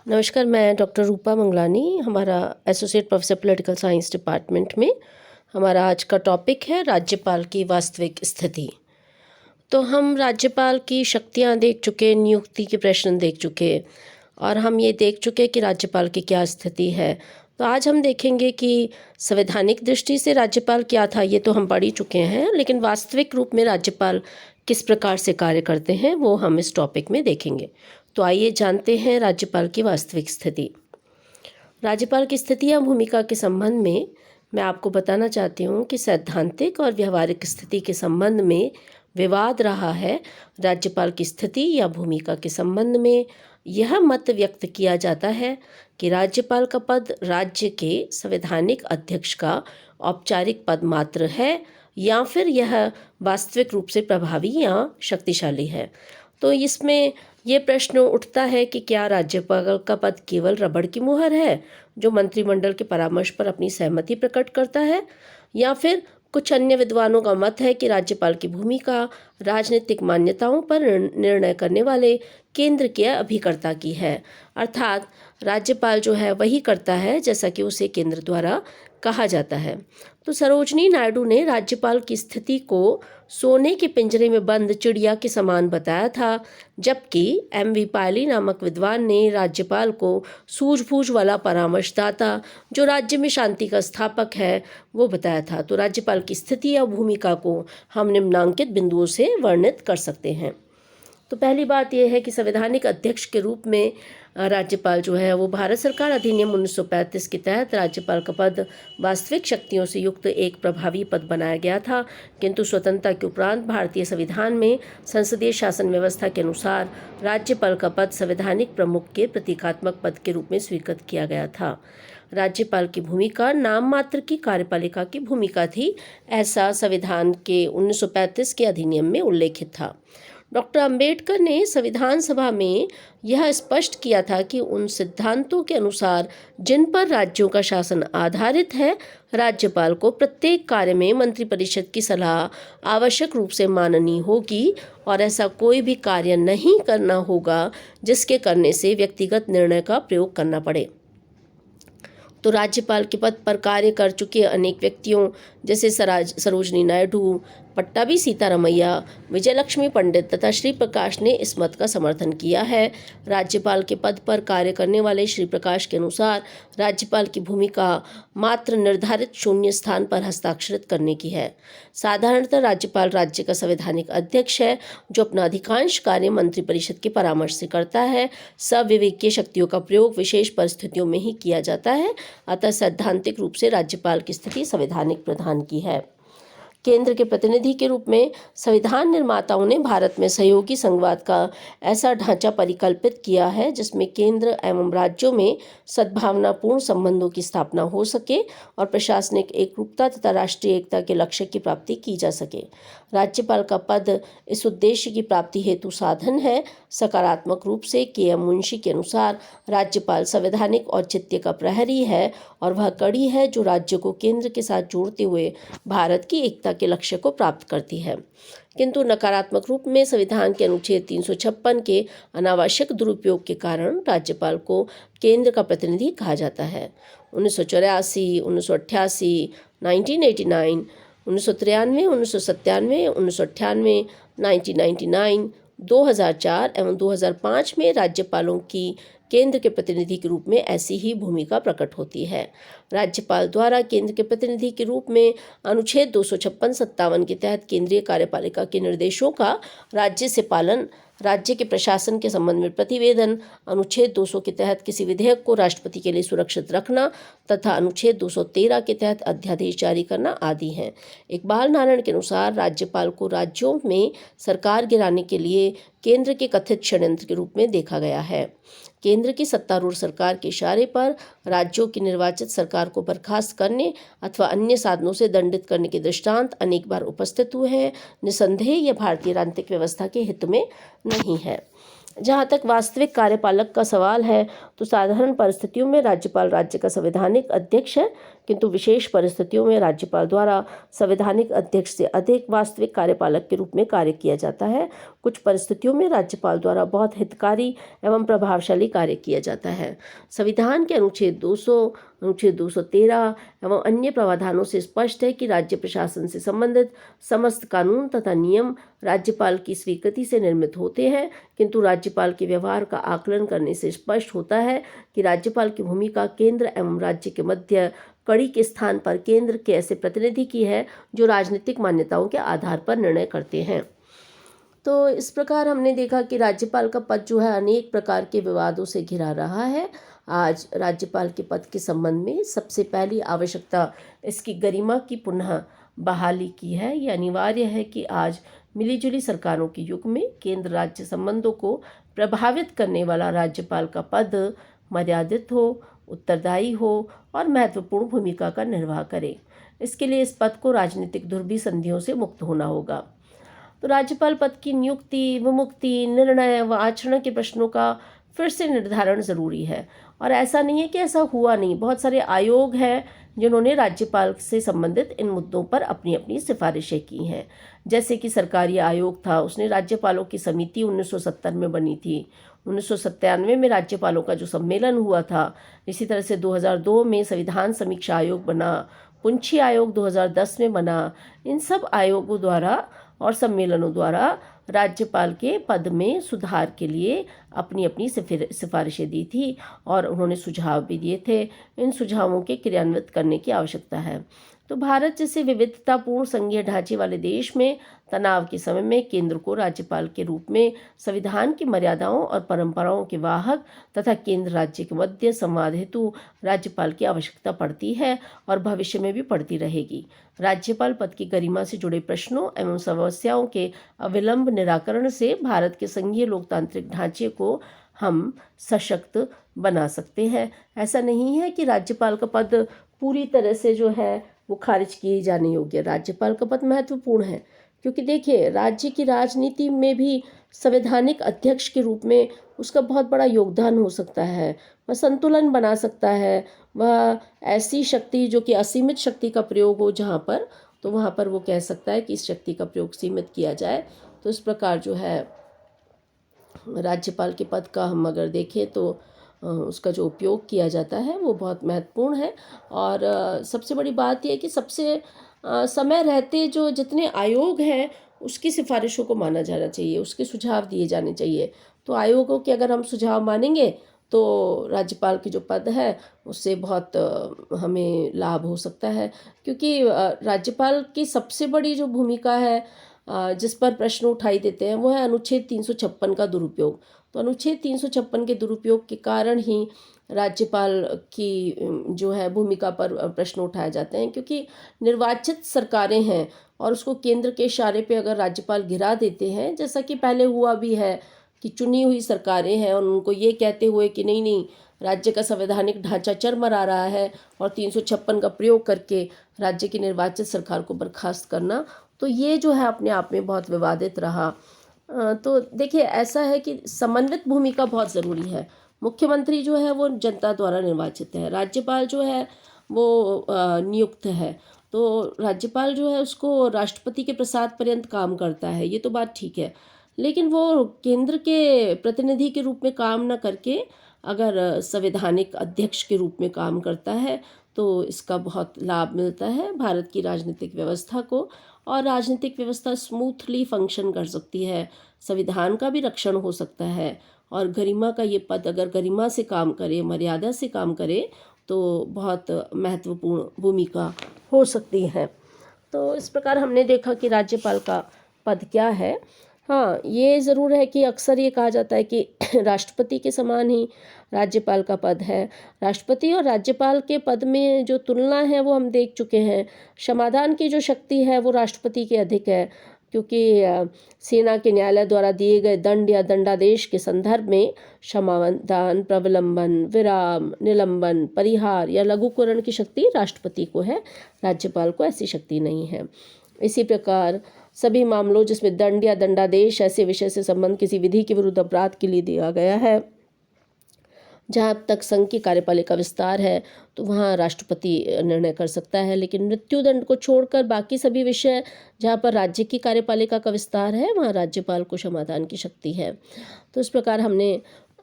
नमस्कार, मैं डॉक्टर रूपा मंगलानी। हमारा associate professor political science department में हमारा आज का टॉपिक है राज्यपाल की वास्तविक स्थिति। तो हम राज्यपाल की शक्तियां देख चुके, नियुक्ति के प्रश्न देख चुके और हम ये देख चुके कि राज्यपाल की क्या स्थिति है। तो आज हम देखेंगे कि संवैधानिक दृष्टि से राज्यपाल क्या था, ये तो हम पढ़ ही चुके हैं, लेकिन वास्तविक रूप में राज्यपाल किस प्रकार से कार्य करते हैं वो हम इस टॉपिक में देखेंगे। तो आइए जानते हैं राज्यपाल की वास्तविक स्थिति। राज्यपाल की स्थिति या भूमिका के संबंध में मैं आपको बताना चाहती हूँ कि सैद्धांतिक और व्यवहारिक स्थिति के संबंध में विवाद रहा है। राज्यपाल की स्थिति या भूमिका के संबंध में यह मत व्यक्त किया जाता है कि राज्यपाल का पद राज्य के संवैधानिक अध्यक्ष का औपचारिक पद मात्र है या फिर यह वास्तविक रूप से प्रभावी या शक्तिशाली है। तो इसमें ये प्रश्न उठता है कि क्या राज्यपाल का पद केवल रबड़ की मुहर है जो मंत्रिमंडल के परामर्श पर अपनी सहमति प्रकट करता है, या फिर कुछ अन्य विद्वानों का मत है कि राज्यपाल की भूमिका राजनीतिक मान्यताओं पर निर्णय करने वाले केंद्र के अभिकर्ता की है। अर्थात राज्यपाल जो है वही करता है जैसा कि उसे केंद्र द्वारा कहा जाता है। तो सरोजनी नायडू ने राज्यपाल की स्थिति को सोने के पिंजरे में बंद चिड़िया के समान बताया था, जबकि एम.वी. पायली नामक विद्वान ने राज्यपाल को सूझबूझ वाला परामर्शदाता जो राज्य में शांति का स्थापक है वो बताया था। तो राज्यपाल की स्थिति या भूमिका को हम निम्नांकित बिंदुओं से वर्णित कर सकते हैं। तो पहली बात यह है कि संवैधानिक अध्यक्ष के रूप में राज्यपाल जो है वो भारत सरकार अधिनियम 1935 के तहत राज्यपाल का पद वास्तविक शक्तियों से युक्त एक प्रभावी पद बनाया गया था, किंतु स्वतंत्रता के उपरांत भारतीय संविधान में संसदीय शासन व्यवस्था के अनुसार राज्यपाल का पद संवैधानिक प्रमुख के प्रतीकात्मक पद के रूप में स्वीकृत किया गया था। राज्यपाल की भूमिका नाम मात्र की कार्यपालिका की भूमिका थी, ऐसा संविधान के 1935 के अधिनियम में उल्लेखित था। डॉक्टर अंबेडकर ने संविधान सभा में यह स्पष्ट किया था कि उन सिद्धांतों के अनुसार जिन पर राज्यों का शासन आधारित है, राज्यपाल को प्रत्येक कार्य में मंत्रिपरिषद की सलाह आवश्यक रूप से माननी होगी और ऐसा कोई भी कार्य नहीं करना होगा जिसके करने से व्यक्तिगत निर्णय का प्रयोग करना पड़े। तो राज्यपाल के पद पर कार्य कर चुके अनेक व्यक्तियों जैसे सरोजनी नायडू, पट्टाभी सीतारमैया, विजयलक्ष्मी पंडित तथा श्री प्रकाश ने इस मत का समर्थन किया है। राज्यपाल के पद पर कार्य करने वाले श्री प्रकाश के अनुसार राज्यपाल की भूमिका मात्र निर्धारित शून्य स्थान पर हस्ताक्षरित करने की है। साधारणतः राज्यपाल राज्य का संवैधानिक अध्यक्ष है जो अपना अधिकांश कार्य मंत्रिपरिषद के परामर्श से करता है। सविवेकीय शक्तियों का प्रयोग विशेष परिस्थितियों में ही किया जाता है, अतः सैद्धांतिक रूप से राज्यपाल की स्थिति संवैधानिक प्रधान की है। केंद्र के प्रतिनिधि के रूप में संविधान निर्माताओं ने भारत में सहयोगी संघवाद का ऐसा ढांचा परिकल्पित किया है जिसमें केंद्र एवं राज्यों में सद्भावनापूर्ण संबंधों की स्थापना हो सके और प्रशासनिक एकरूपता तथा राष्ट्रीय एकता के लक्ष्य की प्राप्ति की जा सके। राज्यपाल का पद इस उद्देश्य की प्राप्ति हेतु साधन है। सकारात्मक रूप से के.एम. मुंशी के अनुसार राज्यपाल संवैधानिक औचित्य का प्रहरी है और वह कड़ी है जो राज्य को केंद्र के साथ जोड़ते हुए भारत की एकता के लक्ष्य को प्राप्त करती है। किंतु नकारात्मक रूप में संविधान के अनुच्छेद 356 के अनावश्यक दुरुपयोग के कारण राज्यपाल को केंद्र का प्रतिनिधि कहा जाता है। 1984, 1988, 1989, 1993, 1997, 1998, 1999, 2004 एवं 2005 में राज्यपालों की केंद्र के प्रतिनिधि के रूप में ऐसी ही भूमिका प्रकट होती है। राज्यपाल द्वारा केंद्र के प्रतिनिधि के रूप में अनुच्छेद 256-57 के तहत केंद्रीय कार्यपालिका के निर्देशों का राज्य से पालन, राज्य के प्रशासन के संबंध में प्रतिवेदन, अनुच्छेद 200 के तहत किसी विधेयक को राष्ट्रपति के लिए सुरक्षित रखना तथा अनुच्छेद 213 के तहत अध्यादेश जारी करना आदि हैं। इकबाल नारायण के अनुसार राज्यपाल को राज्यों में सरकार गिराने के लिए केंद्र के कथित षड्यंत्र के रूप में देखा गया है। केंद्र की सत्तारूढ़ सरकार के इशारे पर राज्यों की निर्वाचित सरकार को बर्खास्त करने अथवा अन्य साधनों से दंडित करने के दृष्टांत अनेक बार उपस्थित हुए हैं। निसंदेह यह भारतीय राजनीतिक व्यवस्था के हित में नहीं है। जहाँ तक वास्तविक कार्यपालक का सवाल है, तो साधारण परिस्थितियों में राज्यपाल राज्य का संवैधानिक अध्यक्ष है, किंतु विशेष परिस्थितियों में राज्यपाल द्वारा संवैधानिक अध्यक्ष से अधिक वास्तविक कार्यपालक के रूप में कार्य किया जाता है। कुछ परिस्थितियों में राज्यपाल द्वारा बहुत हितकारी एवं प्रभावशाली कार्य किया जाता है। संविधान के अनुच्छेद 200, अनुच्छेद 213 एवं अन्य प्रावधानों से स्पष्ट है कि राज्य प्रशासन से संबंधित समस्त कानून तथा नियम राज्यपाल की स्वीकृति से निर्मित होते हैं, किंतु राज्यपाल के व्यवहार का आकलन करने से स्पष्ट होता है कि राज्यपाल की भूमिका केंद्र एवं राज्य के मध्य कड़ी के स्थान पर केंद्र के ऐसे प्रतिनिधि की है जो राजनीतिक मान्यताओं के आधार पर निर्णय करते हैं। तो इस प्रकार हमने देखा कि राज्यपाल का पद जो है अनेक प्रकार के विवादों से घिरा रहा है। आज राज्यपाल के पद के संबंध में सबसे पहली आवश्यकता इसकी गरिमा की पुनः बहाली की है। यह अनिवार्य है कि आज मिलीजुली सरकारों के युग में केंद्र राज्य संबंधों को प्रभावित करने वाला राज्यपाल का पद मर्यादित हो, उत्तरदायी हो और महत्वपूर्ण भूमिका का निर्वाह करे। इसके लिए इस पद को राजनीतिक दुर्भिसंधियों से मुक्त होना होगा। तो राज्यपाल पद की नियुक्ति, विमुक्ति, निर्णय व आचरण के प्रश्नों का फिर से निर्धारण जरूरी है। और ऐसा नहीं है कि ऐसा हुआ नहीं, बहुत सारे आयोग हैं जिन्होंने राज्यपाल से संबंधित इन मुद्दों पर अपनी अपनी सिफारिशें की हैं। जैसे कि सरकारी आयोग था, उसने राज्यपालों की समिति 1970 में बनी थी। 1997 में राज्यपालों का जो सम्मेलन हुआ था। इसी तरह से 2002 में संविधान समीक्षा आयोग बना, पुंछी आयोग 2010 में बना। इन सब आयोगों द्वारा और सम्मेलनों द्वारा राज्यपाल के पद में सुधार के लिए अपनी अपनी सिफारिशें दी थी और उन्होंने सुझाव भी दिए थे। इन सुझावों के क्रियान्वित करने की आवश्यकता है। तो भारत जैसे विविधतापूर्ण संघीय ढांचे वाले देश में तनाव के समय में केंद्र को राज्यपाल के रूप में संविधान की मर्यादाओं और परंपराओं के वाहक तथा केंद्र राज्य के मध्य संवाद हेतु राज्यपाल की आवश्यकता पड़ती है और भविष्य में भी पड़ती रहेगी। राज्यपाल पद की गरिमा से जुड़े प्रश्नों एवं समस्याओं के अविलंब निराकरण से भारत के संघीय लोकतांत्रिक ढांचे को हम सशक्त बना सकते हैं। ऐसा नहीं है कि राज्यपाल का पद पूरी तरह से जो है वो खारिज किए जाने योग्य। राज्यपाल का पद महत्वपूर्ण है, क्योंकि देखिए राज्य की राजनीति में भी संवैधानिक अध्यक्ष के रूप में उसका बहुत बड़ा योगदान हो सकता है। वह संतुलन बना सकता है। वह ऐसी शक्ति जो कि असीमित शक्ति का प्रयोग हो जहाँ पर, तो वहाँ पर वो कह सकता है कि इस शक्ति का प्रयोग सीमित किया जाए। तो इस प्रकार जो है राज्यपाल के पद का हम अगर देखें तो उसका जो उपयोग किया जाता है वो बहुत महत्वपूर्ण है। और सबसे बड़ी बात यह है कि सबसे समय रहते जो जितने आयोग हैं उसकी सिफारिशों को माना जाना चाहिए, उसके सुझाव दिए जाने चाहिए। तो आयोगों के अगर हम सुझाव मानेंगे तो राज्यपाल की जो पद है उससे बहुत हमें लाभ हो सकता है। क्योंकि राज्यपाल की सबसे बड़ी जो भूमिका है जिस पर प्रश्न उठाई देते हैं वो है अनुच्छेद 356 का दुरुपयोग। तो अनुच्छेद 356 के दुरुपयोग के कारण ही राज्यपाल की जो है भूमिका पर प्रश्न उठाए जाते हैं, क्योंकि निर्वाचित सरकारें हैं और उसको केंद्र के इशारे पे अगर राज्यपाल गिरा देते हैं, जैसा कि पहले हुआ भी है कि चुनी हुई सरकारें हैं और उनको ये कहते हुए कि नहीं नहीं राज्य का संवैधानिक ढांचा चरमरा रहा है और 356 का प्रयोग करके राज्य की निर्वाचित सरकार को बर्खास्त करना, तो ये जो है अपने आप में बहुत विवादित रहा। तो देखिए ऐसा है कि समन्वित भूमिका बहुत ज़रूरी है। मुख्यमंत्री जो है वो जनता द्वारा निर्वाचित है, राज्यपाल जो है वो नियुक्त है। तो राज्यपाल जो है उसको राष्ट्रपति के प्रसाद पर्यंत काम करता है, ये तो बात ठीक है। लेकिन वो केंद्र के प्रतिनिधि के रूप में काम न करके अगर संवैधानिक अध्यक्ष के रूप में काम करता है तो इसका बहुत लाभ मिलता है भारत की राजनीतिक व्यवस्था को, और राजनीतिक व्यवस्था स्मूथली फंक्शन कर सकती है। संविधान का भी रक्षण हो सकता है और गरिमा का ये पद अगर गरिमा से काम करे, मर्यादा से काम करे तो बहुत महत्वपूर्ण भूमिका हो सकती है। तो इस प्रकार हमने देखा कि राज्यपाल का पद क्या है। हाँ, ये ज़रूर है कि अक्सर ये कहा जाता है कि राष्ट्रपति के समान ही राज्यपाल का पद है। राष्ट्रपति और राज्यपाल के पद में जो तुलना है वो हम देख चुके हैं। समाधान की जो शक्ति है वो राष्ट्रपति की अधिक है, क्योंकि सेना के न्यायालय द्वारा दिए गए दंड या दंडादेश के संदर्भ में क्षमादान, प्रवलंबन, विराम, निलंबन, परिहार या लघुकरण की शक्ति राष्ट्रपति को है, राज्यपाल को ऐसी शक्ति नहीं है। इसी प्रकार सभी मामलों जिसमें दंड या दंडादेश ऐसे विषय से संबंध किसी विधि के विरुद्ध अपराध के लिए दिया गया है। जहाँ तक संघ की कार्यपालिका विस्तार है तो वहाँ राष्ट्रपति निर्णय कर सकता है, लेकिन मृत्युदंड को छोड़कर बाकी सभी विषय जहाँ पर राज्य की कार्यपालिका का विस्तार है वहाँ राज्यपाल को समाधान की शक्ति है। तो इस प्रकार हमने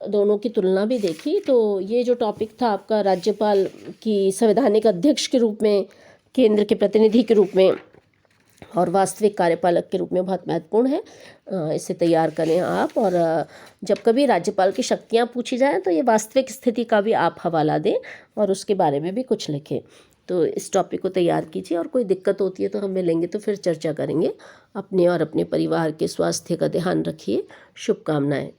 दोनों की तुलना भी देखी। तो ये जो टॉपिक था आपका राज्यपाल की संवैधानिक अध्यक्ष के रूप में, केंद्र के प्रतिनिधि के रूप में और वास्तविक कार्यपालक के रूप में बहुत महत्वपूर्ण है। इसे तैयार करें आप, और जब कभी राज्यपाल की शक्तियाँ पूछी जाएं तो ये वास्तविक स्थिति का भी आप हवाला दें और उसके बारे में भी कुछ लिखें। तो इस टॉपिक को तैयार कीजिए, और कोई दिक्कत होती है तो हम मिलेंगे तो फिर चर्चा करेंगे। अपने और अपने परिवार के स्वास्थ्य का ध्यान रखिए। शुभकामनाएं।